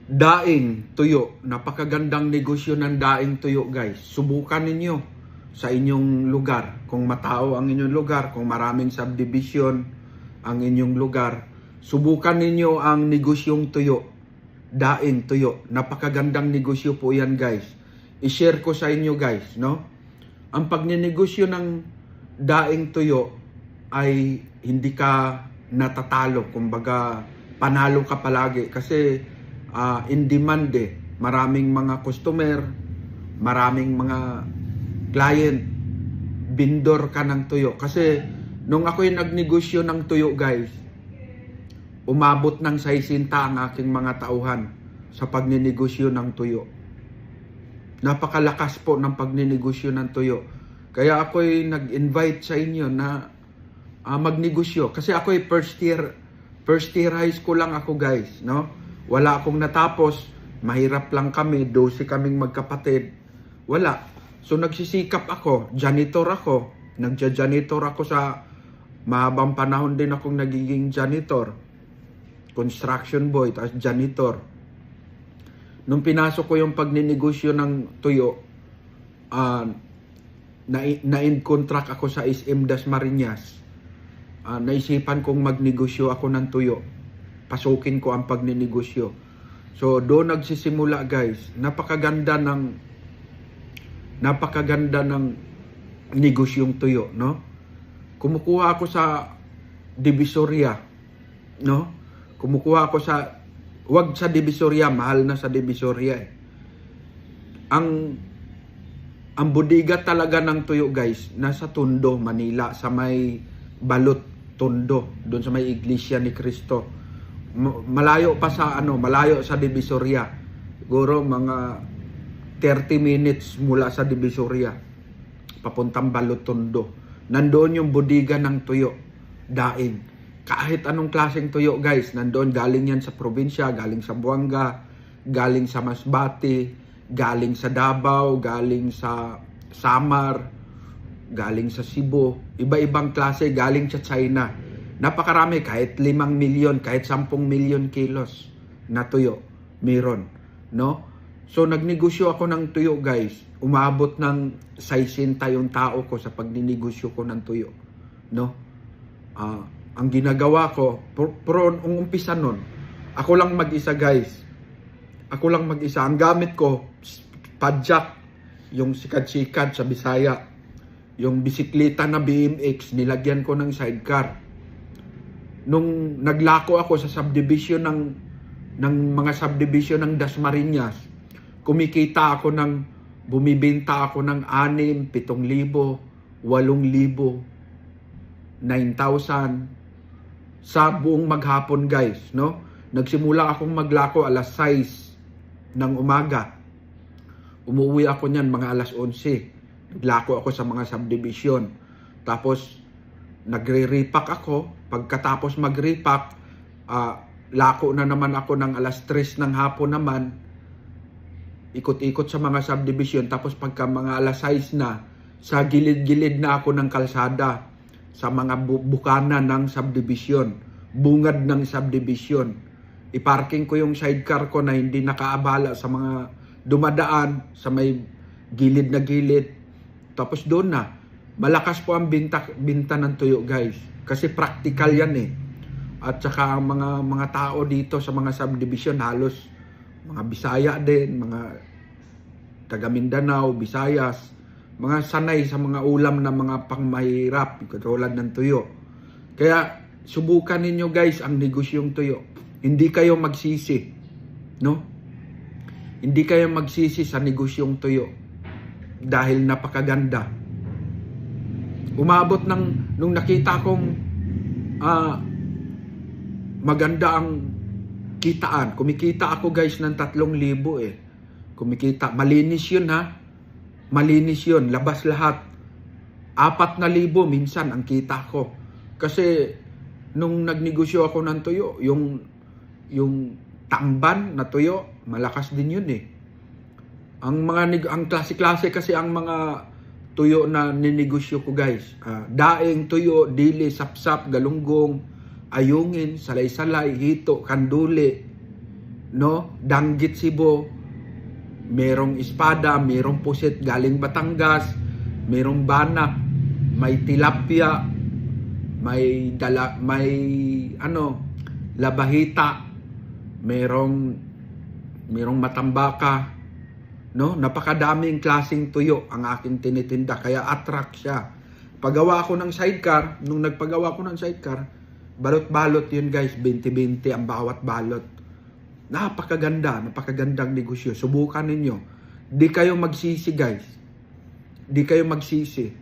Daing tuyo, napakagandang negosyo ng daing tuyo guys. Subukan ninyo sa inyong lugar. Kung matao ang inyong lugar, kung maraming subdivision ang inyong lugar, subukan ninyo ang negosyong tuyo. Daing tuyo, napakagandang negosyo po yan guys. I-share ko sa inyo guys, no? Ang pagninegosyo ng daing tuyo ay hindi ka natatalo. Kumbaga, panalo ka palagi kasi in demand Maraming mga customer, maraming mga client, vendor ka ng tuyo. Kasi nung ako'y nagnegosyo ng tuyo guys, umabot ng 60 ang aking mga tauhan sa pagninegosyo ng tuyo. Napakalakas po ng pagninegosyo ng tuyo. Kaya ako'y nag-invite sa inyo na magnegosyo. Kasi ako'y first year high school lang ako guys, no? Wala akong natapos, mahirap lang kami, 12 kaming magkapatid. Wala. So nagsisikap ako, janitor ako. Nagja-janitor ako sa mahabang panahon din akong nagiging janitor. Construction boy, tapos janitor. Nung pinasok ko yung pagninegosyo ng tuyo, na-end contract ako sa SM Dasmariñas. Naisipan kong magnegosyo ako ng tuyo. Pasukin ko ang pagninegosyo. So doon nagsisimula guys. Napakaganda ng negosyong tuyo, no? Kumukuha ako sa Divisoria, no? Kumukuha ako wag sa Divisoria, mahal na sa Divisoria eh. Ang bodega talaga ng tuyo guys, nasa Tondo, Manila, sa may Balot, Tondo, doon sa may Iglesia ni Cristo. Malayo pa sa malayo sa Divisoria. Siguro mga 30 minutes mula sa Divisoria papuntang Balot, Tondo. Nandoon yung bodega ng tuyo, daing. Kahit anong klaseng tuyo guys, nandoon. Galing yan sa probinsya, galing sa Buanga, galing sa Masbate, galing sa Davao, galing sa Samar, galing sa Cebu. Iba-ibang klase, galing sa China. Napakarami, kahit 5 milyon, kahit 10 milyon kilos na tuyo, meron, no? So, nagnegosyo ako ng tuyo, guys. Umabot ng 60 yung tao ko sa pagninegosyo ko ng tuyo, no? Ang ginagawa ko, pero ang umpisa nun, ako lang mag-isa, guys. Ako lang mag-isa. Ang gamit ko, padjak, yung sikat-sikat sa Bisaya. Yung bisikleta na BMX, nilagyan ko ng sidecar. Nung naglako ako sa subdivision ng mga subdivision ng Dasmariñas, kumikita ako bumibenta ako ng 6, 7,000, 8,000, 9,000 sa buong maghapon guys, no? Nagsimula akong maglako alas 6 ng umaga. Umuwi ako niyan mga alas 11. Naglako ako sa mga subdivision. Tapos nagre-repack ako. Pagkatapos mag-repack, lako na naman ako ng alas 3 ng hapon naman. Ikot-ikot sa mga subdivision. Tapos pagka mga alas 6 na, sa gilid-gilid na ako ng kalsada. Sa mga bukana ng subdivision. Bungad ng subdivision. Iparking ko yung sidecar ko na hindi nakaabala sa mga dumadaan sa may gilid na gilid. Tapos doon na. Malakas po ang binta ng tuyo guys. Kasi practical yan eh. At saka ang mga tao dito sa mga subdivision halos mga Bisaya din, mga taga Mindanao, Visayas, mga sanay sa mga ulam na mga pangmahirap, katulad ng tuyo. Kaya subukan ninyo guys ang negosyong tuyo. Hindi kayo magsisi, no? Hindi kayo magsisi sa negosyong tuyo dahil napakaganda. Umabot nung nakita kong maganda ang kitaan. Kumikita ako guys ng 3,000 eh. Kumikita. Malinis yun ha. Malinis yun. Labas lahat. 4,000 minsan ang kita ko. Kasi nung nagnegosyo ako ng tuyo, yung tamban na tuyo, malakas din yun eh. Ang klase-klase kasi ang mga tuyo na ninegosyo ko guys. Daing, tuyo, dili, sapsap, galunggong, ayungin, salay-salay, hito, kanduli, no? Danggit Cebu, merong espada, merong pusit galing Batangas, merong banak, may tilapia, may labahita, merong matambaka, no? Napakadaming klaseng tuyo ang aking tinitinda, kaya attract siya. Paggawa ko ng sidecar, nung nagpagawa ko ng sidecar, balot-balot yun guys, 20-20 ang bawat balot. Napakagandang negosyo. Subukan ninyo. Di kayo magsisi guys. Di kayo magsisi.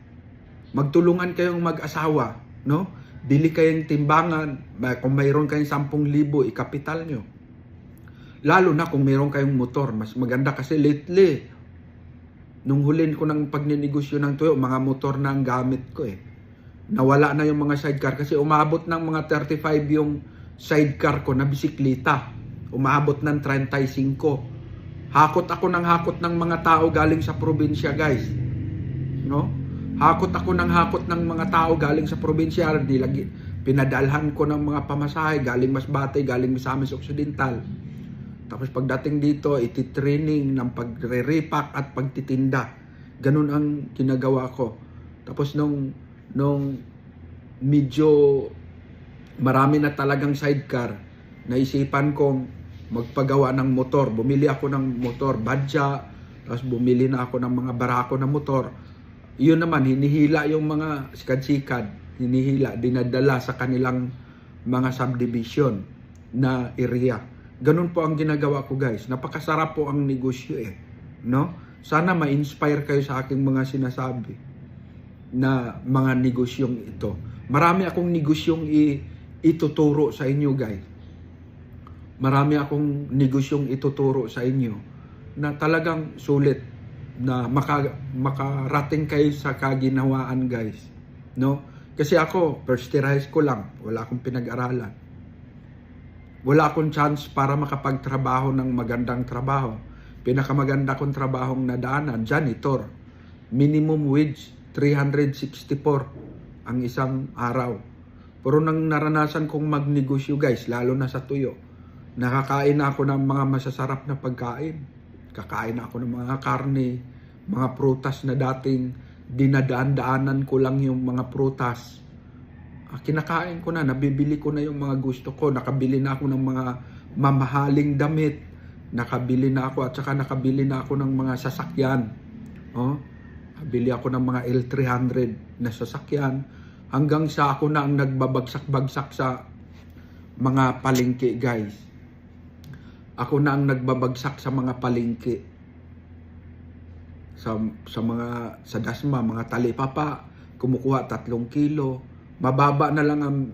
Magtulungan kayong mag-asawa, no? Bili kayong timbangan. Kung mayroon kayong 10,000, ikapital nyo. Lalo na kung mayroon kayong motor. Mas maganda kasi lately, nung hulin ko ng pagninegosyo ng tuyo, mga motor na ang gamit ko eh. Nawala na yung mga sidecar kasi umabot ng mga 35 yung sidecar ko na bisikleta. Umabot ng 35. Hakot ako ng mga tao galing sa probinsya, guys. No? Hakot ng mga tao galing sa probinsya. Pinadalhan ko ng mga pamasahe galing Masbate, galing Misamis Occidental. Tapos pagdating dito, iti-training ng pagre-repack at pagtitinda. Ganun ang ginagawa ko. Tapos nung medyo marami na talagang sidecar, naisipan kong magpagawa ng motor. Bumili ako ng motor, Badja, tapos bumili na ako ng mga barako na motor. Yun naman, hinihila yung mga sikad-sikad, hinihila, dinadala sa kanilang mga subdivision na area. Ganun po ang ginagawa ko guys. Napakasarap po ang negosyo eh. No? Sana ma-inspire kayo sa aking mga sinasabi na mga negosyong ito. Marami akong negosyong ituturo sa inyo guys. Marami akong negosyong ituturo sa inyo na talagang sulit na makarating kayo sa kaginawaan guys. No? Kasi ako, first year high school lang. Wala akong pinag-aralan. Wala akong chance para makapagtrabaho ng magandang trabaho. Pinakamaganda kong trabahong nadaanan, janitor. Minimum wage, 364 ang isang araw. Pero nang naranasan kong magnegosyo guys, lalo na sa tuyo, nakakain ako ng mga masasarap na pagkain. Kakain ako ng mga karne, mga prutas na dating dinadaan-daanan ko lang yung mga prutas. Kinakain ko na, nabibili ko na yung mga gusto ko. Nakabili na ako ng mga mamahaling damit. Nakabili na ako at saka nakabili na ako ng mga sasakyan. Oh, nakabili ako ng mga L300 na sasakyan. Hanggang sa ako na ang nagbabagsak-bagsak sa mga palengke guys. Ako na ang nagbabagsak sa mga palengke. Sa Dasma, mga talipapa, kumukuha 3 kilo. Mababa na lang ang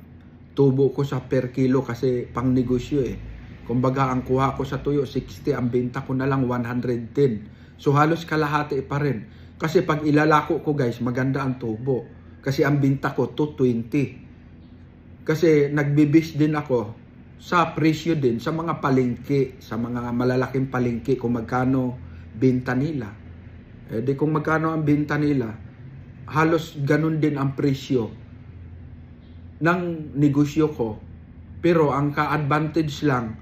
tubo ko sa per kilo kasi pang negosyo eh. Kumbaga ang kuha ko sa tuyo 60, ang benta ko na lang 110. So halos kalahati pa rin. Kasi pag ilalako ko guys, maganda ang tubo. Kasi ang benta ko 220. Kasi nagbibis din ako sa presyo din sa mga palengke, sa mga malalaking palengke kung magkano benta nila. Di kung magkano ang benta nila, halos ganun din ang presyo ng negosyo ko. Pero ang ka-advantage lang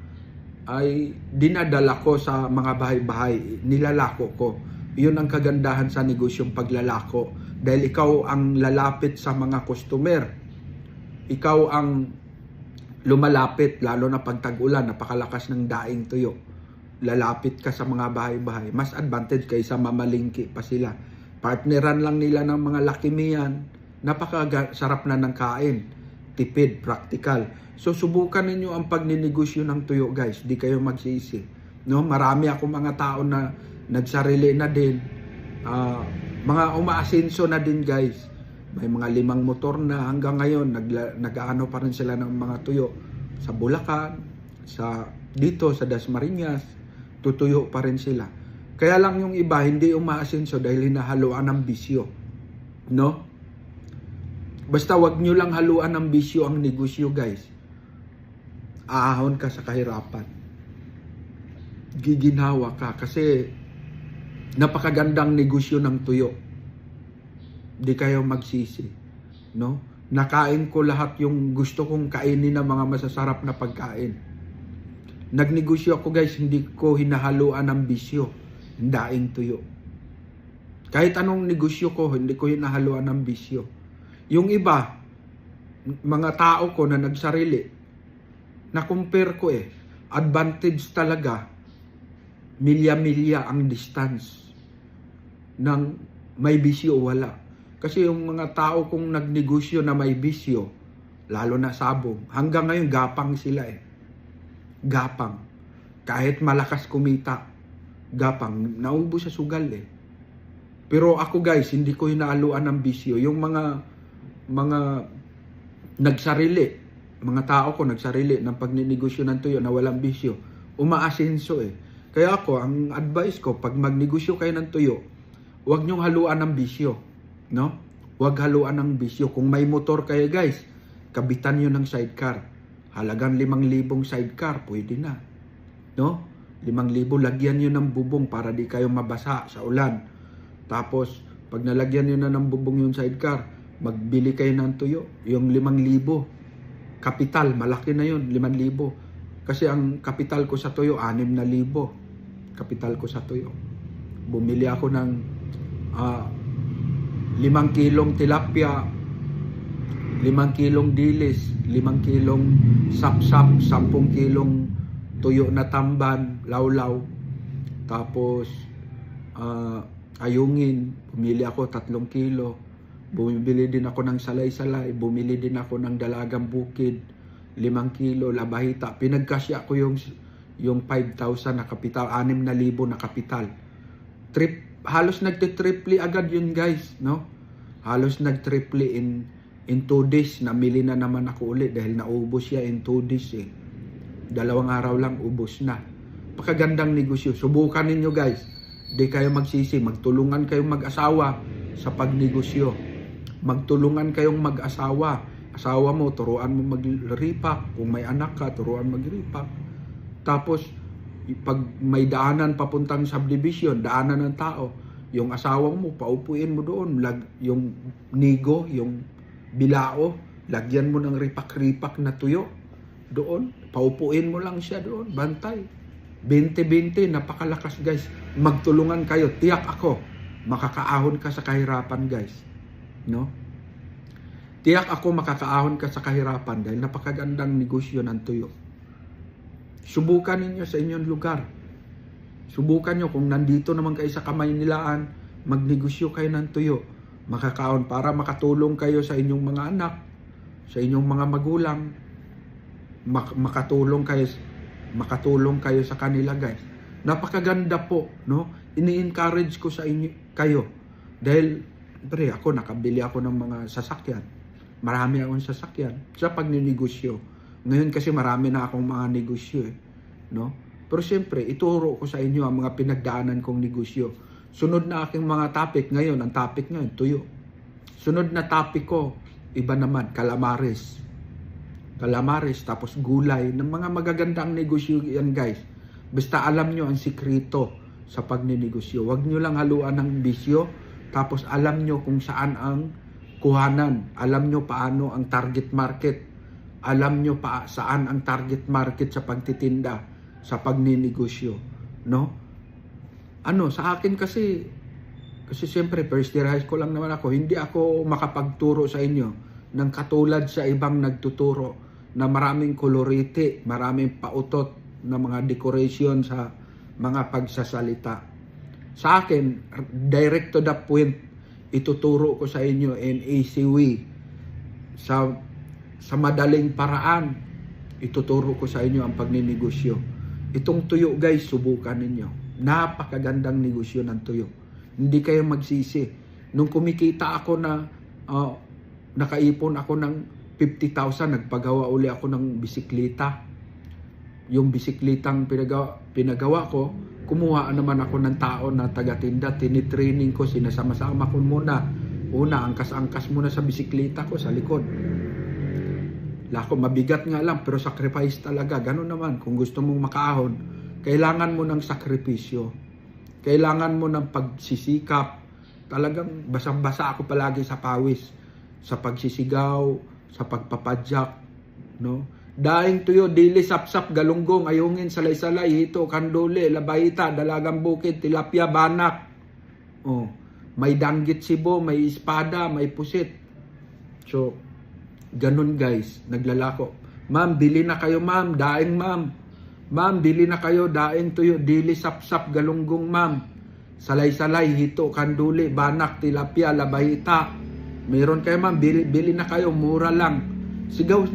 ay dinadala ko sa mga bahay-bahay, nilalako ko. Yun ang kagandahan sa negosyong paglalako. Dahil ikaw ang lalapit sa mga customer. Ikaw ang lumalapit, lalo na pag tag-ulan, napakalakas ng daing tuyo. Lalapit ka sa mga bahay-bahay. Mas advantage kaysa mamalingki pa sila. Partneran lang nila ng mga lakimiyan. Napakasarap na ng kain. Tipid, practical. So subukan ninyo ang pagninegosyo ng tuyo guys. Di kayo magsisi. No? Marami ako mga tao na nagsarili na din. Mga umaasenso na din guys. May mga 5 motor na hanggang ngayon nag-aano pa rin sila ng mga tuyo sa Bulacan, dito sa Dasmariñas, tutuyo pa rin sila. Kaya lang yung iba hindi umaasenso dahil hinahaluan ng bisyo. No? Basta wag nyo lang haluan ng bisyo ang negosyo guys. Aahon ka sa kahirapan. Giginhawa ka kasi napakagandang negosyo ng tuyo. Di kayo magsisi, no? Nakain ko lahat yung gusto kong kainin na mga masasarap na pagkain. nagnegosyo ako guys, hindi ko hinahaluan ng bisyo, daing tuyo. Kahit anong negosyo ko, hindi ko hinahaluan ng bisyo. Yung iba, mga tao ko na nagsarili, na-compare ko advantage talaga, milya-milya ang distance ng may bisyo o wala. Kasi yung mga tao kong nagnegosyo na may bisyo, lalo na sabong, hanggang ngayon gapang sila Gapang. Kahit malakas kumita, gapang. Naubo sa sugal Pero ako guys, hindi ko hinaaluan ng bisyo. Yung mga nagsarili, mga tao ko nagsarili ng pagninegosyo ng tuyo na walang bisyo, umaasenso Kaya ako, ang advice ko, pag magnegosyo kayo ng tuyo, huwag nyong haluan ng bisyo. No? Huwag haluan ng bisyo. Kung may motor kayo guys, kabitan nyo ng sidecar. Halagang 5,000 sidecar, pwede na. No? 5,000, lagyan nyo ng bubong para di kayo mabasa sa ulan. Tapos, pag nalagyan nyo na ng bubong yung sidecar, magbili kayo ng tuyo. Yung 5,000. Kapital, malaki na yun, 5,000. Kasi ang kapital ko sa tuyo, 6,000. Kapital ko sa tuyo. Bumili ako ng 5 kilong tilapia, 5 kilong dilis, 5 kilong sapsap, 10 kilong tuyo na tamban, lawlaw. Tapos, ayungin, bumili ako 3 kilo. Bumili din ako ng salay-salay, bumili din ako ng dalagang bukid, 5 kilo, labahita. Pinagkasya ko yung 5,000 na kapital, 6,000 na kapital. Halos nagtitriple agad yun guys, no? Halos nagtriple in 2 days, namili na naman ako ulit dahil naubos siya in 2 days 2 araw lang, ubos na. Pakagandang negosyo. Subukan ninyo guys. Di kayo magsisi. Magtulungan kayong mag-asawa sa pagnegosyo. Magtulungan kayong mag-asawa. Asawa mo, turuan mo mag-repack. Kung may anak ka, turuan mag-repack. Tapos, pag may daanan papuntang subdivision, daanan ng tao, yung asawa mo, paupuin mo doon. Yung nigo, yung bilao, lagyan mo ng ripak-ripak na tuyo doon, paupuin mo lang siya doon, bantay. 20-20, napakalakas guys. Magtulungan kayo, tiyak ako, makakaahon ka sa kahirapan guys. No? Tiyak ako makakaahon ka sa kahirapan dahil napakagandang negosyo ng tuyo. Subukan ninyo sa inyong lugar. Subukan nyo kung nandito naman kayo sa Kamaynilaan, magnegosyo kayo ng tuyo. Makakaon para makatulong kayo sa inyong mga anak, sa inyong mga magulang, makatulong kayo sa kanila guys. Napakaganda po, no? Ini-encourage ko sa inyo kayo dahil ako nakabili ako ng mga sasakyan. Marami akong sasakyan sa pagninegosyo. Ngayon kasi marami na akong mga negosyo no? Pero siyempre, ituro ko sa inyo ang mga pinagdaanan kong negosyo. Sunod na aking mga topic ngayon, ang topic ngayon, tuyo. Sunod na topic ko, iba naman, calamares. Calamares, tapos gulay, ng mga magagandang negosyo yan guys. Basta alam nyo ang sikreto sa pagninegosyo. Huwag nyo lang haluan ng bisyo, tapos alam nyo kung saan ang kuhanan. Alam nyo paano ang target market. Alam nyo saan ang target market sa pagtitinda, sa pagninegosyo. No? Sa akin kasi siyempre first year high school lang naman ako, hindi ako makapagturo sa inyo ng katulad sa ibang nagtuturo na maraming kolorite, maraming pautot na mga decoration sa mga pagsasalita. Sa akin, direct to the point, ituturo ko sa inyo in easy way, sa madaling paraan, ituturo ko sa inyo ang pagninegosyo. Itong tuyo guys, subukan ninyo. Napakagandang negosyo ng tuyo. Hindi kayo magsisi. Nung kumikita ako na nakaipon ako ng 50,000, nagpagawa uli ako ng bisikleta. Yung bisiklitang pinagawa ko, kumuha naman ako ng tao na taga-tinda, tinitraining ko, sinasama-sama ko muna. Una, angkas-angkas muna sa bisikleta ko sa likod. Lako, mabigat nga lang, pero sacrifice talaga. Ganun naman, kung gusto mong makaahon, kailangan mo ng sakripisyo. Kailangan mo ng pagsisikap. Talagang basang-basa ako palagi sa pawis. Sa pagsisigaw, sa pagpapadyak. No? Daing tuyo, dili sapsap, galunggong, ayungin, salay-salay, hito, kanduli, labayita, dalagang bukid, tilapia, banak. Oh, may danggit sibo, may espada, may pusit. So, ganun guys, naglalako. Ma'am, bili na kayo ma'am, daing ma'am. Ma'am, bili na kayo, daing tuyo, dili sapsap, galunggong ma'am. Salay-salay, hito, kanduli, banak, tilapia, labayita. Meron kayo ma'am, bili na kayo, mura lang. Sigaw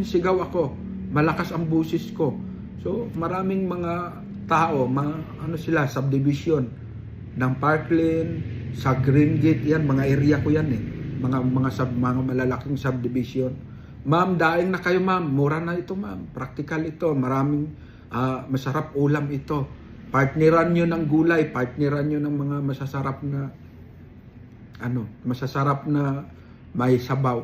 ako. Malakas ang busis ko. So, maraming mga tao, ano sila, subdivision ng Parkland, sa Green Gate, yan, mga area ko yan eh. Mga malalaking subdivision. Ma'am, daing na kayo ma'am, mura na ito ma'am. Practical ito, maraming masarap ulam ito. Partneran nyo ng gulay, partneran nyo ng mga masasarap na may sabaw.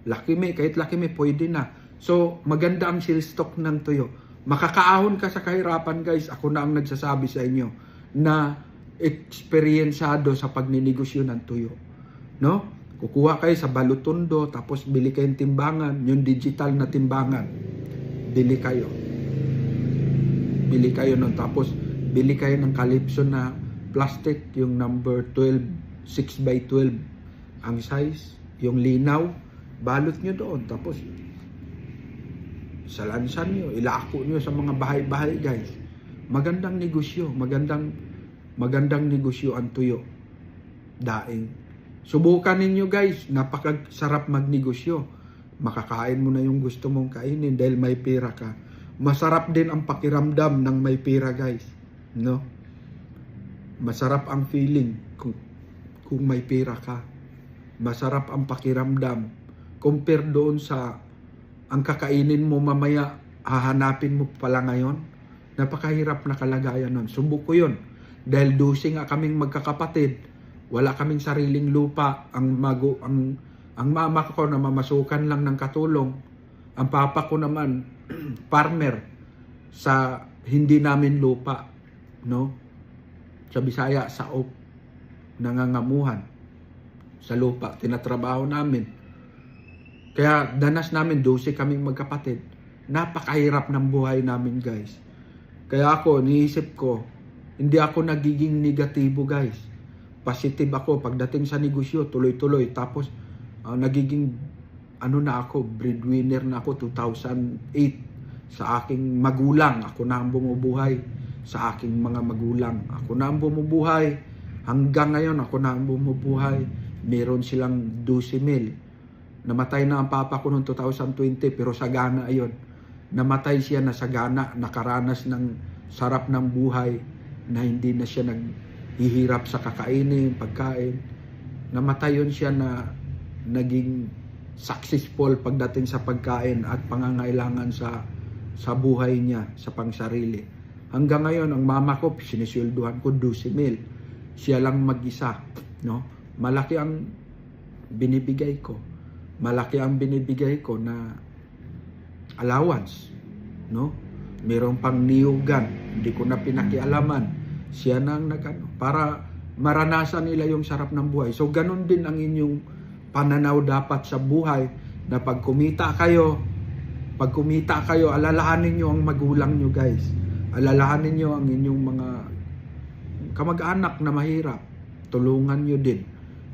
Lakime, kahit lakime, pwede na. So, maganda ang sales stock ng tuyo. Makakaahon ka sa kahirapan guys. Ako na ang nagsasabi sa inyo na eksperyensado sa pagninegosyo ng tuyo. No? Kukuha kayo sa Balutondo, tapos bili kayong timbangan, yung digital na timbangan. Bili kayo nun. Tapos, bili kayo ng Calypso na plastic, yung number 12, 6x12 ang size, yung linaw, balot nyo doon. Tapos, salansan nyo, ilako nyo sa mga bahay-bahay guys. Magandang negosyo, magandang negosyo ang tuyo. Daing. Subukan ninyo guys, napakasarap magnegosyo. Makakain mo na yung gusto mong kainin dahil may pera ka. Masarap din ang pakiramdam ng may pera guys. No? Masarap ang feeling kung may pera ka. Masarap ang pakiramdam. Compare doon sa ang kakainin mo mamaya, hahanapin mo pala ngayon. Napakahirap na kalagayan nun. Subok ko yun. Dahil 12 nga kaming magkakapatid, wala kaming sariling lupa. Ang mama ko na mamasukan lang ng katulong. Ang papa ko naman, farmer sa hindi namin lupa. No? Sa Bisaya, saop. Nangangamuhan sa lupa. Tinatrabaho namin. Kaya danas namin, 12 kaming magkapatid. Napakahirap ng buhay namin guys. Kaya ako, niisip ko, hindi ako nagiging negatibo guys. Positive ako pagdating sa negosyo, tuloy-tuloy. Tapos, nagiging, breadwinner na ako 2008 sa aking magulang. Ako na ang bumubuhay sa aking mga magulang. Ako na ang bumubuhay. Hanggang ngayon, ako na ang bumubuhay. Meron silang 12,000. Namatay na ang papa ko noong 2020 pero sagana ayon. Namatay siya na sagana, nakaranas ng sarap ng buhay na hindi na siya naghihirap sa kakainin, pagkain. Namatay yun siya na naging successful pagdating sa pagkain at pangangailangan sa buhay niya, sa pangsarili. Hanggang ngayon, ang mama ko, siniswelduhan ko 12,000. Siya lang mag-isa. No? Malaki ang binibigay ko. Malaki ang binibigay ko na allowance, no? Meron pang niyugan, hindi ko na pinakialaman. Siya nang para maranasan nila yung sarap ng buhay. So ganun din ang inyong pananaw dapat sa buhay na pag kumita kayo, alalahanin niyo ang magulang niyo guys. Alalahanin niyo ang inyong mga kamag-anak na mahirap. Tulungan niyo din.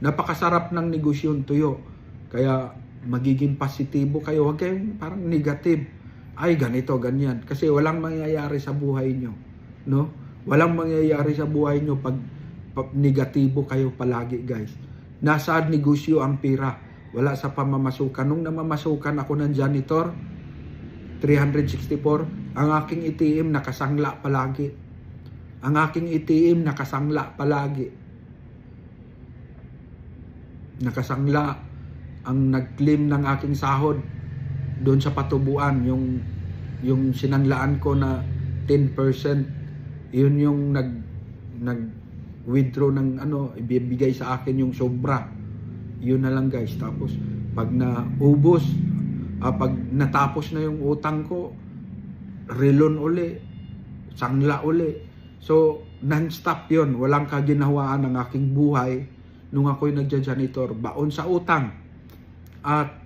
Napakasarap ng negosyon tuyo. Kaya magiging positibo kayo. Huwag kayong parang negative. Ay, ganito, ganyan. Kasi walang mangyayari sa buhay nyo. No? Walang mangyayari sa buhay nyo pag negatibo kayo palagi, guys. Nasa negosyo ang pera. Wala sa pamamasukan. Nung namamasukan ako ng janitor, 364, ang aking ATM nakasangla palagi. Ang aking ATM nakasangla palagi. Nakasangla ang nag-claim ng aking sahod doon sa patubuan, yung sinanglaan ko na 10%, yun yung nag-withdraw ng ibibigay sa akin yung sobra. Yun na lang guys. Tapos pag naubos, pag natapos na yung utang ko, relon uli, sangla uli. So non-stop yun, walang kaginhawaan ng aking buhay nung ako'y nagja-janitor. Baon sa utang at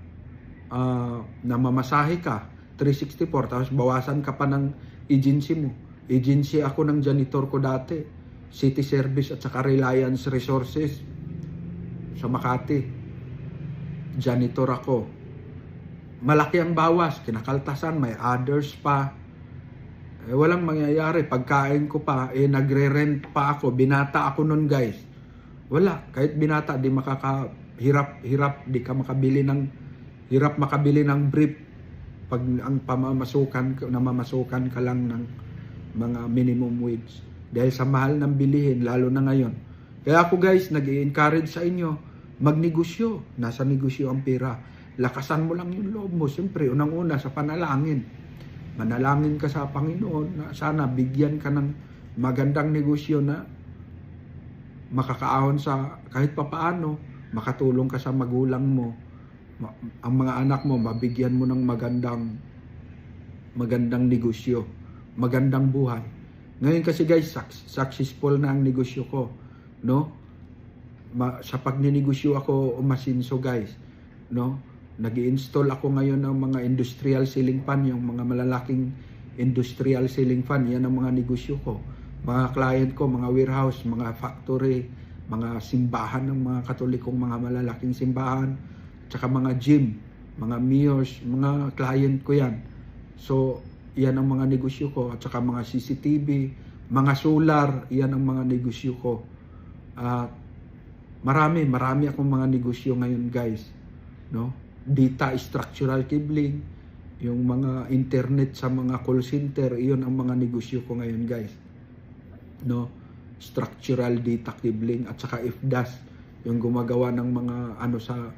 namamasahe ka, 364, tapos bawasan ka pa ng agency mo. Agency ako ng janitor ko dati, City Service at saka Reliance Resources sa Makati. Janitor ako. Malaki ang bawas, kinakaltasan, may others pa. Walang mangyayari, pagkain ko pa, nagre-rent pa ako, binata ako nun guys. Wala, kahit binata, di hirap di ka makabili ng, hirap makabili ng brief pag ang namamasukan ka lang ng mga minimum wage. Dahil sa mahal ng bilihin, lalo na ngayon. Kaya ako guys, nag-i-encourage sa inyo, magnegosyo. Nasa negosyo ang pera. Lakasan mo lang yung loob mo. Siyempre, unang-una sa panalangin. Manalangin ka sa Panginoon na sana bigyan ka ng magandang negosyo na makakaahon sa kahit papaano, makatulong ka sa magulang mo, ang mga anak mo, mabigyan mo ng magandang negosyo, magandang buhay. Ngayon kasi guys, successful na ang negosyo ko, no? Sa pagninegosyo ako umasinso guys, no? Nag-i-install ako ngayon ng mga industrial ceiling fan, yung mga malalaking industrial ceiling fan, yan ang mga negosyo ko. Mga client ko, mga warehouse, mga factory, mga simbahan ng mga Katolikong mga malalaking simbahan, tsaka mga gym, mga mayors, mga client ko yan. So, yan ang mga negosyo ko, at saka mga CCTV, mga solar, yan ang mga negosyo ko. Marami akong mga negosyo ngayon guys, no? Data structural cabling, yung mga internet sa mga call center, iyon ang mga negosyo ko ngayon guys, no? Structural data cabling at saka IFDAS, yung gumagawa ng mga ano sa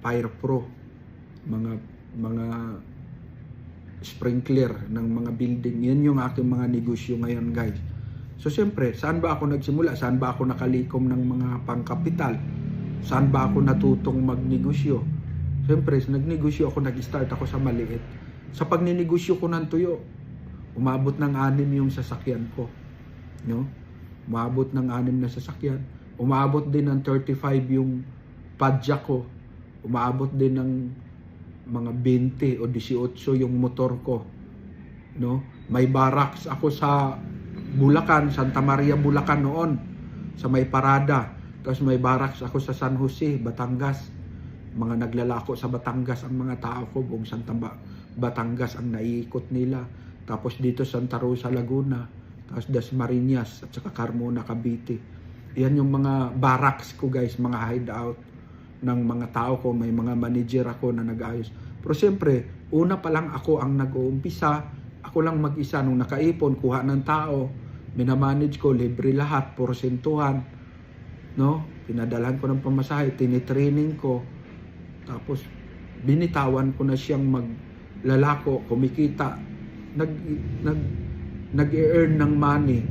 Fire Pro, mga sprinkler ng mga building. Yan yung aking mga negosyo ngayon guys. So siyempre, saan ba ako nagsimula? Saan ba ako nakalikom ng mga pangkapital? Saan ba ako natutong magnegosyo? Siyempre, nagnegosyo ako, nag-start ako sa maliit. Sa pagninegosyo ko ng tuyo, umabot ng 6 yung sasakyan ko. No? Umabot ng 6 na sasakyan. Umabot din ng 35 yung padjak ko. Umabot din ng mga 20 o 18 yung motor ko. No? May barracks ako sa Bulacan, Santa Maria, Bulacan noon, sa may parada. Tapos may barracks ako sa San Jose, Batangas. Mga naglalako sa Batangas ang mga tao ko, buong Batangas ang naiikot nila. Tapos dito Santa Rosa, Laguna, tapos Dasmariñas at saka Carmona, Cavite. Yan yung mga barracks ko guys, mga hideout ng mga tao ko. May mga manager ako na nag-ayos. Pero siyempre, una pa lang ako ang nag-uumpisa. Ako lang mag-isa nung nakaipon, kuha ng tao, minamanage ko, libre lahat, porsentuhan, no? Pinadalan ko ng pamasahe, tinitraining ko. Tapos, binitawan ko na siyang maglalako, kumikita, nag-earn ng money,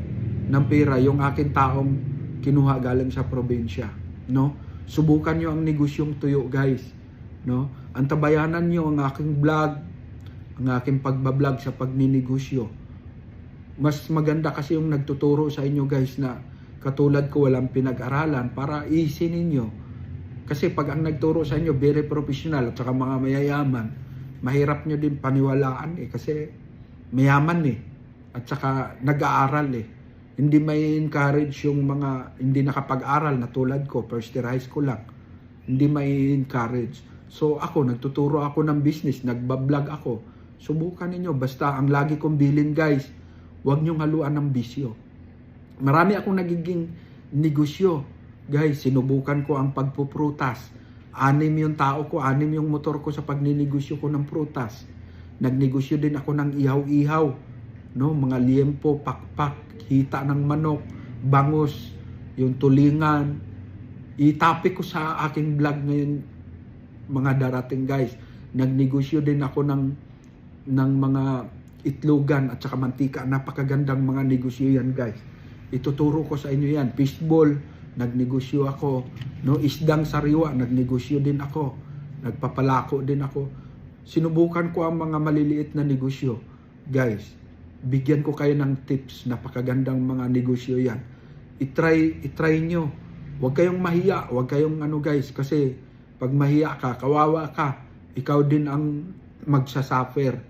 ng pera, yung aking taong kinuha galing sa probinsya, no? Subukan nyo ang negosyong tuyo, guys, no? Antabayanan nyo ang aking vlog, ang aking pagbablog sa pagninegosyo. Mas maganda kasi yung nagtuturo sa inyo, guys, na katulad ko walang pinag-aralan para easy ninyo. Kasi pag ang nagturo sa inyo, very professional at saka mga mayayaman, mahirap nyo din paniwalaan kasi mayaman at saka nag-aaral Hindi may encourage yung mga hindi nakapag-aral na tulad ko, first year high school lang. Hindi may encourage. So ako, nagtuturo ako ng business, nagbablog ako. Subukan ninyo, basta ang lagi kong bilin guys, huwag nyong haluan ng bisyo. Marami akong nagiging negosyo. Guys, sinubukan ko ang pagpuprutas. 6 yung tao ko, 6 yung motor ko sa pagninegosyo ko ng prutas. Nagnegosyo din ako ng ihaw-ihaw, no? Mga liempo, pakpak, hita ng manok, bangus, yung tulingan. I-topic ko sa aking vlog ngayon, mga darating guys. Nagnegosyo din ako ng mga itlogan at saka mantika. Napakagandang mga negosyo yan guys. Ituturo ko sa inyo yan. Fishball, nagnegosyo ako, no? Isdang sariwa, nagnegosyo din ako, nagpapalako din ako. Sinubukan ko ang mga maliliit na negosyo. Guys, bigyan ko kayo ng tips, napakagandang mga negosyo yan. I-try nyo. Huwag kayong mahiya, huwag kayong guys, kasi pag mahiya ka, kawawa ka, ikaw din ang magsasuffer.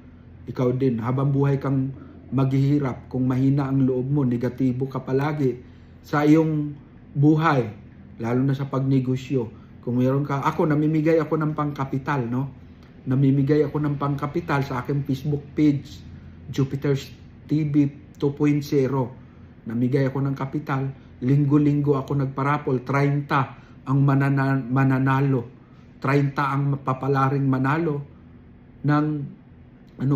Ikaw din, habang buhay kang maghihirap, kung mahina ang loob mo, negatibo ka palagi sa iyong buhay, lalo na sa pagnegosyo. Kung meron ka, ako, namimigay ako ng pangkapital, no? Namimigay ako ng pangkapital sa aking Facebook page, Jupiter's TV 2.0. Namigay ako ng kapital. Linggo-linggo ako nagparapol. 30 ang mananalo. 30 ang papalaring manalo ng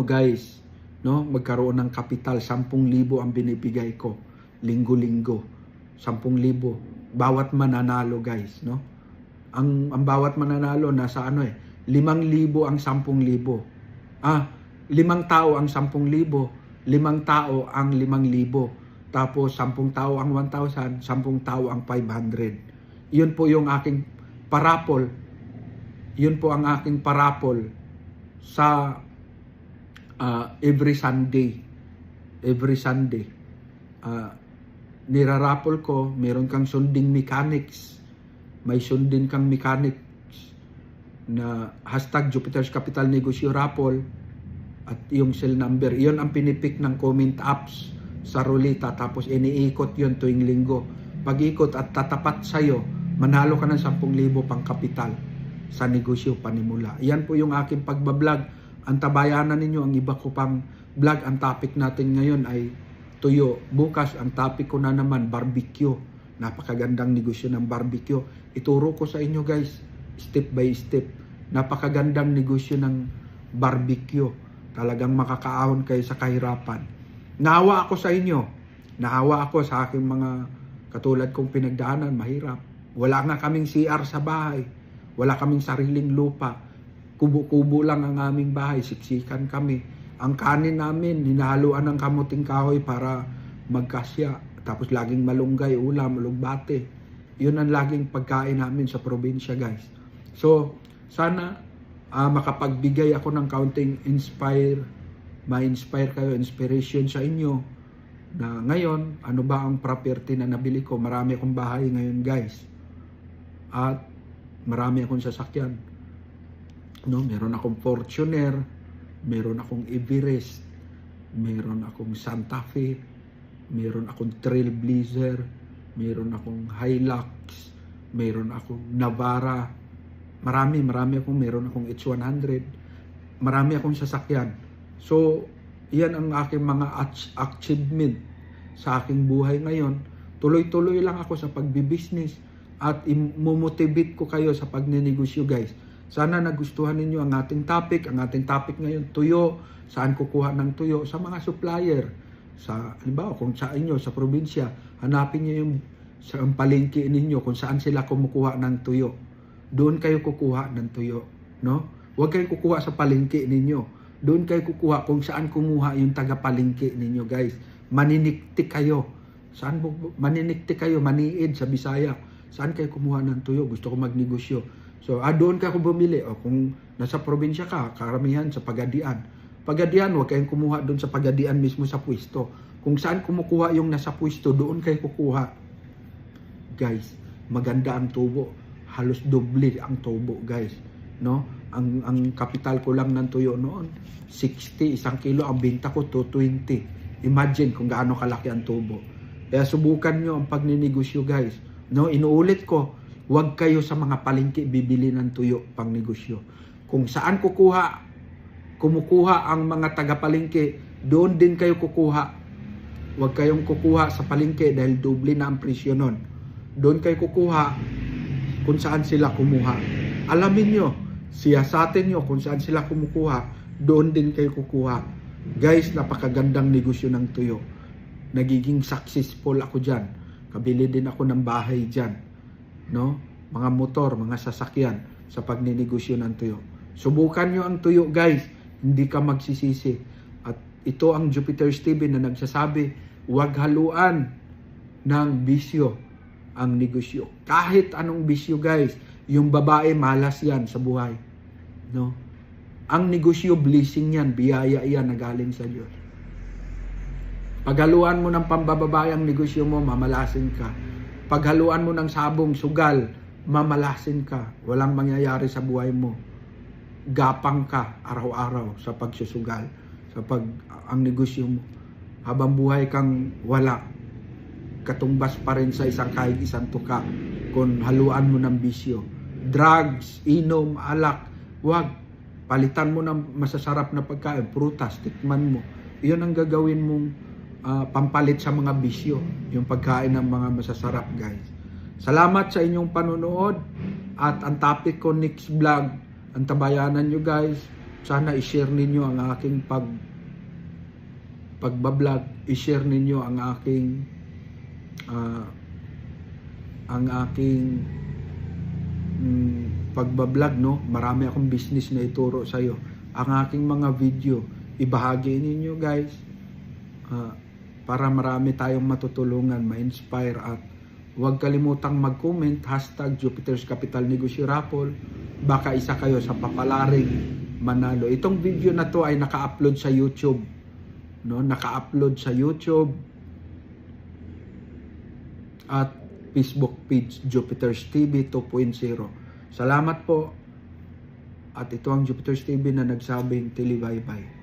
guys, no? Magkaroon ng kapital. 10,000 ang binibigay ko. Linggo-linggo. 10,000. Bawat mananalo, guys, no? Ang bawat mananalo nasa 5,000 ang 10,000. 5 tao ang 10,000, 5 tao ang 5,000, tapos 10 tao ang 1,000, 10 tao ang 500. Yun po yung aking parapol. Yun po ang aking parapol sa every Sunday. Every Sunday. Nirarapol ko, meron kang sunding mechanics. May sundin kang mechanics na hashtag Jupiter's Capital Negosyo Raffle at yung cell number. Iyon ang pinipick ng comment apps sa ruleta, tapos iniikot yun tuwing linggo. Pag-ikot at tatapat sa'yo, manalo ka ng 10,000 pang kapital sa negosyo panimula. Yan po yung aking pagbablog. Ang tabayanan ninyo, ang iba ko pang vlog. Ang topic natin ngayon ay tuyo. Bukas, ang topic ko na naman, barbecue. Napakagandang negosyo ng barbecue. Ituro ko sa inyo, guys, step by step. Napakagandang negosyo ng barbecue. Talagang makakaahon kayo sa kahirapan. Naawa ako sa inyo. Naawa ako sa aking mga katulad kong pinagdaanan, mahirap. Wala nga kaming CR sa bahay. Wala kaming sariling lupa. Kubo-kubo lang ang aming bahay. Siksikan kami. Ang kanin namin, hinahaluan ng kamuting kahoy para magkasya. Tapos laging malunggay, ulam, alugbate. Yun ang laging pagkain namin sa probinsya, guys. So, sana makapagbigay ako ng counting ma-inspire kayo, inspiration sa inyo na ngayon, ano ba ang property na nabili ko? Marami akong bahay ngayon, guys. At marami akong sasakyan. No, meron akong Fortuner, meron akong Everest, meron akong Santa Fe, meron akong Trailblazer, meron akong Hilux, meron akong Navara. Marami akong, meron akong H100. Marami akong sasakyan. So, yan ang aking mga achievement sa aking buhay ngayon. Tuloy-tuloy lang ako sa pagbibusiness at i-motivate ko kayo sa pagnenegosyo, guys. Sana nagustuhan ninyo ang ating topic. Ang ating topic ngayon, tuyo. Saan kukuha ng tuyo? Sa mga supplier. Sa, halimbawa, kung sa inyo, sa probinsya, hanapin nyo yung sa palengke ninyo kung saan sila kumukuha ng tuyo. Doon kayo kukuha ng tuyo, no? Huwag kayo kukuha sa palengke ninyo. Doon kayo kukuha kung saan kumuha yung taga-palengke ninyo, guys. Maniniktik kayo. Saan maniniktik kayo? Maniid sa Bisaya. Saan kayo kumuha ng tuyo? Gusto ko magnegosyo. So, doon ka bumili. O kung nasa probinsya ka, karamihan sa Pagadian. Pagadian, huwag kayong kumuha doon sa Pagadian mismo sa pwesto. Kung saan kumukuha yung nasa pwesto, doon kayo kukuha. Guys, maganda ang tubo. Halos doble ang tubo, guys. No? Ang kapital ko lang ng tuyo noon, 60, 1 kilo. Ang benta ko, 220. Imagine kung gaano kalaki ang tubo. Kaya subukan nyo ang pagninegosyo, guys. No? Inuulit ko, huwag kayo sa mga palengke bibili ng tuyo pang negosyo. Kung saan kumukuha ang mga taga-palengke, doon din kayo kukuha. Huwag kayong kukuha sa palengke dahil doble na ang presyo nun. Doon kayo kukuha kung saan sila kumuha. Alamin nyo, siyasatin nyo kung saan sila kumukuha, doon din kayo kukuha. Guys, napakagandang negosyo ng tuyo. Nagiging successful ako dyan. Kabili din ako ng bahay dyan. No? Mga motor, mga sasakyan sa pagninegosyo ng tuyo. Subukan nyo ang tuyo, guys. Hindi ka magsisisi. At ito ang Jupiter's TV na nagsasabi, huwag haluan ng bisyo ang negosyo. Kahit anong bisyo, guys. Yung babae, malas yan sa buhay. No? Ang negosyo, blessing yan. Biyaya yan na galing sa Diyos. Paghaluan mo ng pambababae ang negosyo mo, mamalasin ka. Paghaluan mo ng sabong, sugal, mamalasin ka. Walang mangyayari sa buhay mo. gapang ka araw-araw sa pagsusugal, sa ang negosyo mo. Habang buhay kang wala, katumbas pa rin sa isang kahit isang tuka kung haluan mo ng bisyo. Drugs, inom, alak, wag. Palitan mo ng masasarap na pagkain, prutas, tikman mo. Iyon ang gagawin mong pampalit sa mga bisyo, yung pagkain ng mga masasarap, guys. Salamat sa inyong panonood at ang topic ko next vlog, ang tabayanan nyo, guys. Sana i-share ninyo ang aking pagbablog, i-share ninyo ang aking pagbablog, no? Marami akong business na ituro sa iyo. Ang aking mga video, ibahagi ninyo, guys, para marami tayong matutulungan, ma-inspire, at huwag kalimutang mag-comment, #Jupiter's Capital Negosyo Raffle. Baka isa kayo sa papalaring manalo. Itong video na to ay naka-upload sa YouTube, no? Naka-upload sa YouTube at Facebook page Jupiter's TV 2.0. Salamat po. At ito ang Jupiter's TV na nagsabing tili bye-bye.